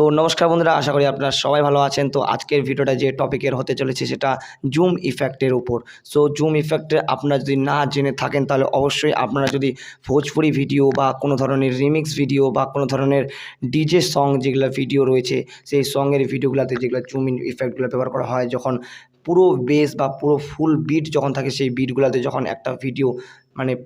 So নমস্কার বন্ধুরা, আশা করি আপনারা সবাই ভালো আছেন। তো আজকের ভিডিওটা যে টপিকের হতে চলেছে সেটা জুম ইফেক্টের উপর। সো জুম ইফেক্টে আপনারা যদি না জেনে থাকেন তাহলে অবশ্যই আপনারা যদি ভোজপুরি ভিডিও বা কোনো ধরনের রিমিক্স ভিডিও বা কোনো ধরনের ডিজে সং যেগুলো ভিডিও রয়েছে সেই সঙের ভিডিওগুলোতে যেগুলো জুম ইফেক্টগুলো ব্যবহার করা হয়, যখন পুরো বেস বা পুরো ফুল বিট যখন থাকে সেই বিটগুলোতে যখন একটা ভিডিও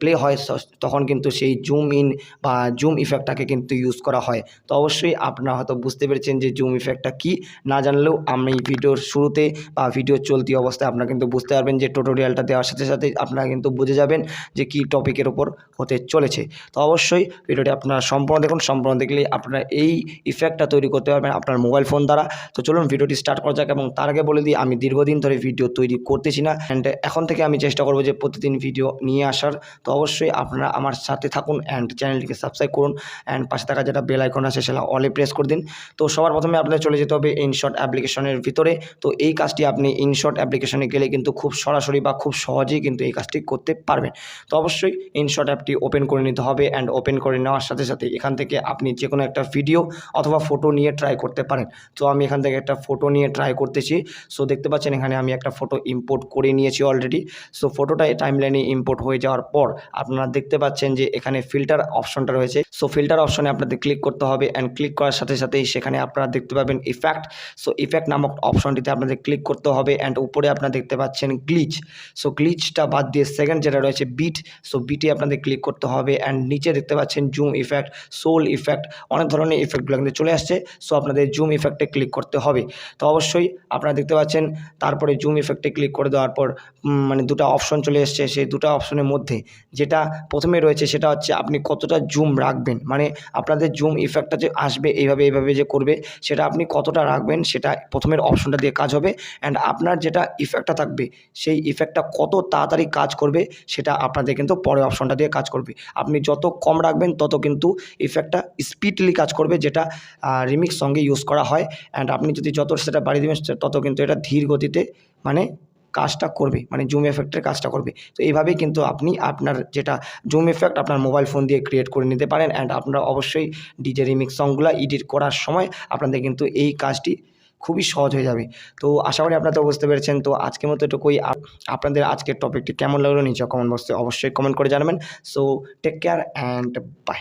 প্লে হয় তখন কিন্তু সেই জুম ইন বা জুম ইফেক্টটাকে কিন্তু ইউজ করা হয়। তো অবশ্যই আপনারা হয়তো বুঝতে পেরেছেন যে জুম ইফেক্টটা কি। না জানলেও আমি ভিডিওর শুরুতে বা ভিডিওর চলতি অবস্থায় আপনারা কিন্তু বুঝতে পারবেন, যে টিউটোরিয়ালটা দেওয়ার সাথে সাথে আপনারা কিন্তু বুঝে যাবেন যে কি টপিকের ওপর হতে চলেছে। তো অবশ্যই ভিডিওটি আপনারা সম্পূর্ণ দেখুন, সম্পূর্ণ দেখলেই আপনারা এই ইফেক্টটা তৈরি করতে পারবেন আপনার মোবাইল ফোন দ্বারা। তো চলুন ভিডিওটি স্টার্ট করা যাক। এবং তার আগে বলে দিই, আমি দীর্ঘদিন ধরে ভিডিও তৈরি করতেছি না, অ্যান্ড এখন থেকে আমি চেষ্টা করব যে প্রতিদিন ভিডিও নিয়ে আসার। তো অবশ্যই আপনারা আমার সাথে থাকুন অ্যান্ড চ্যানেলটিকে সাবস্ক্রাইব করুন, অ্যান্ড পাশে থাকা যেটা বেল আইকন আছে সেটা অলে প্রেস করে দিন। তো সবার প্রথমে আপনাদের চলে যেতে হবে ইনশট অ্যাপ্লিকেশনের ভিতরে। তো এই কাজটি আপনি ইনশট অ্যাপ্লিকেশনে গেলে কিন্তু খুব সরাসরি বা খুব সহজেই কিন্তু এই কাজটি করতে পারবেন। তো অবশ্যই ইনশট অ্যাপটি ওপেন করে নিতে হবে, অ্যান্ড ওপেন করে নেওয়ার সাথে সাথে এখান থেকে আপনি যে কোনো একটা ভিডিও অথবা ফটো নিয়ে ট্রাই করতে পারেন। তো আমি এখান থেকে একটা ফটো নিয়ে ট্রাই করতেছি। সো দেখতে পাচ্ছেন এখানে আমি একটা ফটো ইম্পোর্ট করে নিয়েছি অলরেডি। সো ফটোটা টাইমলাইনে ইম্পোর্ট হয়ে যাওয়ার পর আপনারা দেখতে পাচ্ছেন যে এখানে ফিল্টার অপশনটা রয়েছে। সো ফিল্টার অপশনে আপনাদের ক্লিক করতে হবে, অ্যান্ড ক্লিক করার সাথে সাথেই সেখানে আপনারা দেখতে পাবেন ইফেক্ট। সো ইফেক্ট নামক অপশনটিতে আপনাদের ক্লিক করতে হবে, অ্যান্ড উপরে আপনারা দেখতে পাচ্ছেন গ্লিচ। সো গ্লিচটা বাদ দিয়ে সেকেন্ড যেটা রয়েছে বিট, সো বিটে আপনাদের ক্লিক করতে হবে, অ্যান্ড নিচে দেখতে পাচ্ছেন জুম ইফেক্ট, সোল ইফেক্ট, অনেক ধরনের ইফেক্টগুলো কিন্তু চলে আসছে। সো আপনাদের জুম ইফেক্টে ক্লিক করতে হবে। তো অবশ্যই আপনারা দেখতে পাচ্ছেন তারপরে জুম ইফেক্টে ক্লিক করে দেওয়ার পর দুটো অপশন চলে এসছে। সেই দুটো অপশনের মধ্যে যেটা প্রথমে রয়েছে সেটা হচ্ছে আপনি কতটা জুম রাখবেন, আপনাদের জুম ইফেক্টটা যে আসবে এইভাবে যে করবে সেটা আপনি কতটা রাখবেন সেটা প্রথমের অপশনটা দিয়ে কাজ হবে। অ্যান্ড আপনার যেটা ইফেক্টটা থাকবে সেই ইফেক্টটা কত তাড়াতাড়ি কাজ করবে সেটা আপনাদের কিন্তু পরের অপশনটা দিয়ে কাজ করবে। আপনি যত কম রাখবেন তত কিন্তু ইফেক্টটা স্পিডলি কাজ করবে, যেটা রিমিক্স সঙ্গে ইউজ করা হয়। অ্যান্ড আপনি যদি যত সেটা বাড়িয়ে দেবেন তত কিন্তু এটা ধীর গতিতে কাজটা করবে, জুম এফেক্টের কাজটা করবে। তো এইভাবেই কিন্তু আপনি আপনার যেটা জুম এফেক্ট আপনার মোবাইল ফোন দিয়ে ক্রিয়েট করে নিতে পারেন। অ্যান্ড আপনারা অবশ্যই ডিজে রিমিক্স সংগুলো এডিট করার সময় আপনাদের কিন্তু এই কাজটি খুবই সহজ হয়ে যাবে। তো আশা করি আপনারা তো বুঝতে পেরেছেন। তো আজকের মতো এটুকুই। আপনাদের আজকের টপিকটি কেমন লাগলো নিচে কমেন্ট বক্সে অবশ্যই কমেন্ট করে জানাবেন। So take care and by.